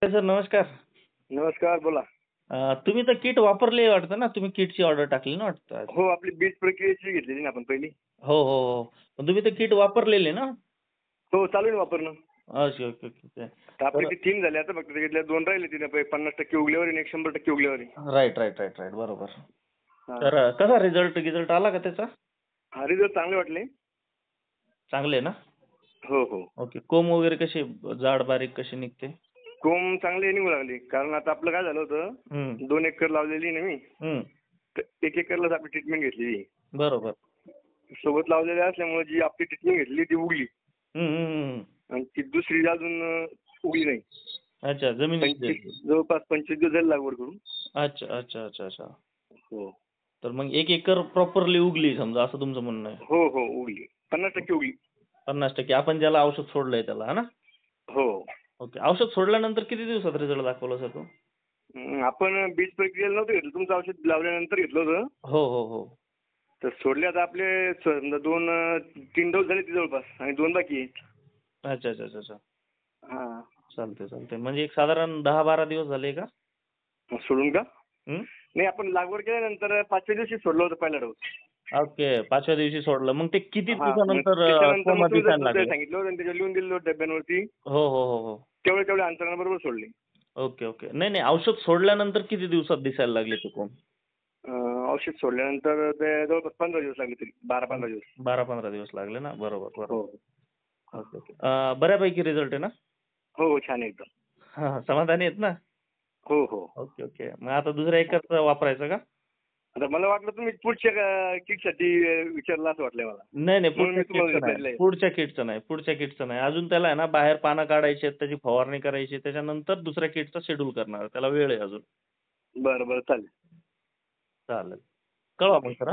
Sir नमस्कार. नमस्कार, बोला. तुम्ही तर किट वापरली वाटतं ना? तुम्ही किटची ऑर्डर टाकली ना वाटतं आज? हो, आपली बीज प्रक्रियेची घेतलेली ना आपण पहिली. हो, हो, हो. पण तुम्ही तर किट वापरलेली ना? हो, चालू आहे ना वापरणं. Okay, okay, okay. तर आपली तर ती 3 झाली आता फक्त त्याच्यातल्या 2 राहिले तिथे 50% उगल्यावर आणि एक 100% उगल्यावर आहे. Right, right, right, right. बरोबर. हां. तर कसा रिझल्ट आला का त्याचा? हा रिझल्ट चांगले वाटले. चांगले आहे ना? हो, हो. ओके. कोंब वगैरे कशी जाड बारीक कशी निघते? कोंब चांगले निघू लागले. कारण आता आपलं काय झालं होतं, हं, 2 एकर लावलेली ना मी. हं. तर 1 एकरलाच आपली ट्रीटमेंट घेतलेली. बरोबर. सोबत लावलेल्या असल्यामुळे जी आपली ट्रीटमेंट घेतली ती उगली हं, हं, हं. आणि ती दुसरी अजून उगली नाही. अच्छा जमिनीची. जवळपास 25 दिवस झाले लागवड करून. अच्छा, अच्छा, अच्छा, अच्छा. हो. तर मग 1 एकर प्रॉपरली उगली समजा असं तुमचं म्हणणं आहे. हो, हो. उगली. 50% उगली. 50% आपण ज्याला औषध सोडलंय त्याला, है ना? हो. ओके. औषध सोडल्यानंतर किती दिवसात रिझल्ट दाखवला सर तो? आपण बीज प्रक्रियेला नव्हतं घेतलं. तुमचं औषध लावल्यानंतर घेतलं होतं. हो, हो, हो. तर सोडले आता आपले समजा 3 डोस झाले ते जवळपास आणि 2 बाकी आहेत. अच्छा, अच्छा, अच्छा, अच्छा. हां. चालतंय, चालतंय. म्हणजे एक साधारण 10-12 दिवस झाले का? सोडून का? हं. नाही आपण लागवड केल्यानंतर 5व्या दिवशी सोडलं होतं पहिला डोस. ओके. 5व्या दिवशी सोडलं. मग ते किती हां. मग दिवसानंतर त्याच्यानंतर कोंब मग तुम्ही दिसायला जसं लागले? सांगितलं होतं आणि त्याच्यावर लिहून दिलेलं होतं डब्यांवरती, हो, हो, हो, हो. तेवढ्या अंतराबरोबर सोडले. Okay, okay. नाही, नाही. औषध सोडल्यानंतर किती दिवसात दिसायला लागले ते कोंब? अ, औषध सोडल्यानंतर ते जवळपास 15 दिवस लागले तरी 12-15 दिवस. 12-15 दिवस लागले ना? बरोबर, हो. बरोबर. हां. Okay, okay. बऱ्यापैकी रिझल्ट आहे ना? हो, हो. छान आहे एकदम. हां, हां. समाधानी आहेत ना? हो, हो. Okay, okay. मग आता दुसऱ्या एकरचं वापरायचं का? आता मला वाटलं तुम्ही पुढच्या किटसाठी विचारलं असं वाटलंय मला. नाही, नाही. म्हणून मी तुम्हाला विचारलं आहे. पुढच्या किटचं नाही. अजून त्याला आहे ना बाहेर पानं काढायची आहेत, त्याची फवारणी करायची आहे. त्याच्यानंतर दुसऱ्या किटचा शेड्यूल करणार. त्याला वेळ आहे अजून. बरं, बरं. चालेल. चालेल. कळवा मग सर